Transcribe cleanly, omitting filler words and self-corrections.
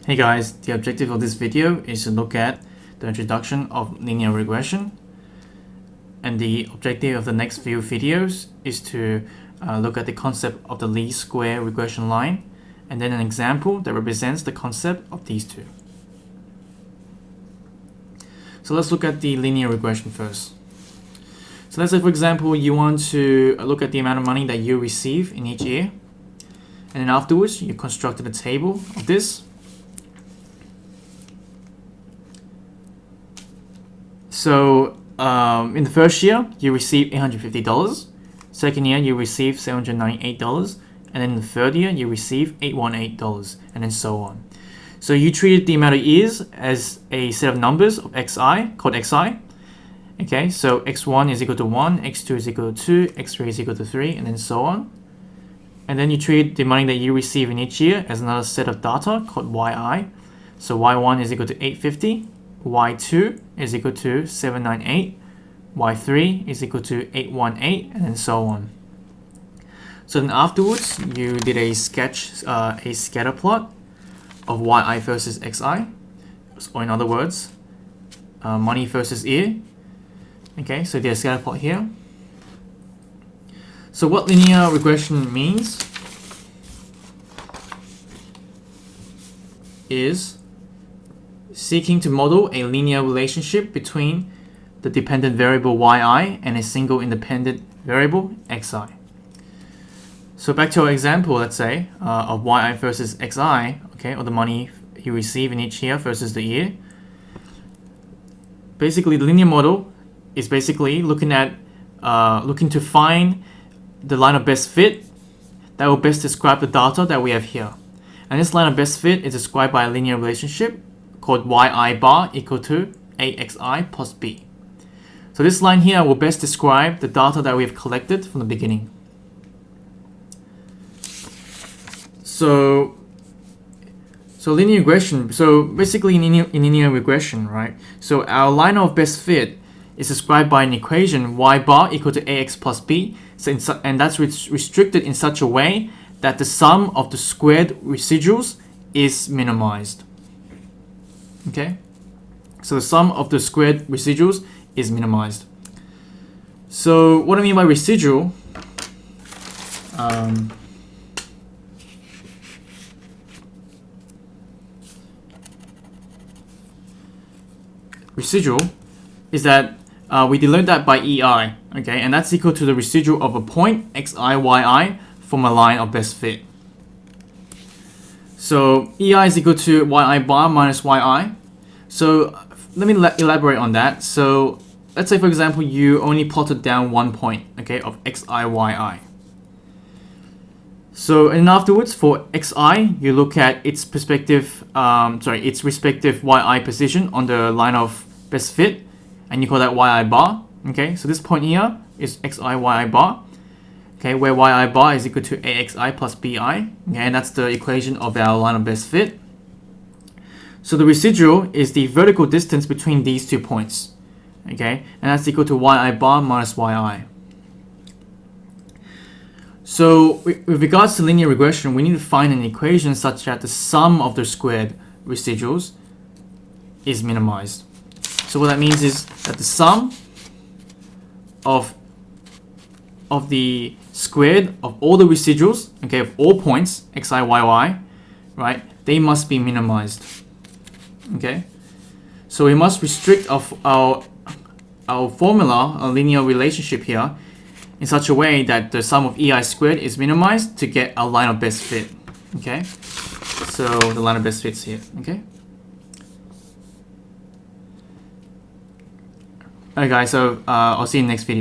Hey guys, the objective of this video is to look at the introduction of linear regression, and the objective of the next few videos is to look at the concept of the least square regression line and then an example that represents the concept of these two. So let's look at the linear regression first. So let's say, for example, you want to look at the amount of money that you receive in each year, and then afterwards you constructed a table of this. So in the first year, you receive $850. Second year, you receive $798. And then in the third year, you receive $818, and then so on. So you treated the amount of years as a set of numbers of xi, called xi. Okay, so x1 is equal to 1, x2 is equal to 2, x3 is equal to 3, and then so on. And then you treat the money that you receive in each year as another set of data called yi. So y1 is equal to 850. y2 is equal to 798, y3 is equal to 818, and then so on. So then afterwards, you did a scatter plot of yi versus xi, or in other words, money versus year. Okay, so there's a scatter plot here. So what linear regression means is seeking to model a linear relationship between the dependent variable yi and a single independent variable xi. So back to our example, let's say, of yi versus xi, okay, or the money you receive in each year versus the year. Basically, the linear model is basically looking to find the line of best fit that will best describe the data that we have here. And this line of best fit is described by a linear relationship called yi bar equal to axi plus b. So this line here will best describe the data that we have collected from the beginning. So linear regression, so basically in linear regression, right? So our line of best fit is described by an equation y bar equal to ax plus b, and that's restricted in such a way that the sum of the squared residuals is minimized. Okay, so the sum of the squared residuals is minimized. So what I mean by residual, residual is that we denote that by EI, okay, and that's equal to the residual of a point xi, yi from a line of best fit. So EI is equal to yi bar minus yi. So let me elaborate on that. So let's say, for example, you only plotted down one point, okay, of xi, yi. So and afterwards for xi, you look at its respective yi position on the line of best fit, and you call that yi bar. Okay, so this point here is xi, yi bar. Okay, where yi bar is equal to axi plus bi. Okay, and that's the equation of our line of best fit. So the residual is the vertical distance between these 2 points. Okay, and that's equal to yi bar minus yi. So with regards to linear regression, we need to find an equation such that the sum of the squared residuals is minimized. So what that means is that the sum of the squared of all the residuals, okay, of all points xi, yi, right, they must be minimized. Okay, so we must restrict our formula, our linear relationship here, in such a way that the sum of ei squared is minimized to get our line of best fit. Okay, so the line of best fits here. Okay. Alright guys, so I'll see you in the next video.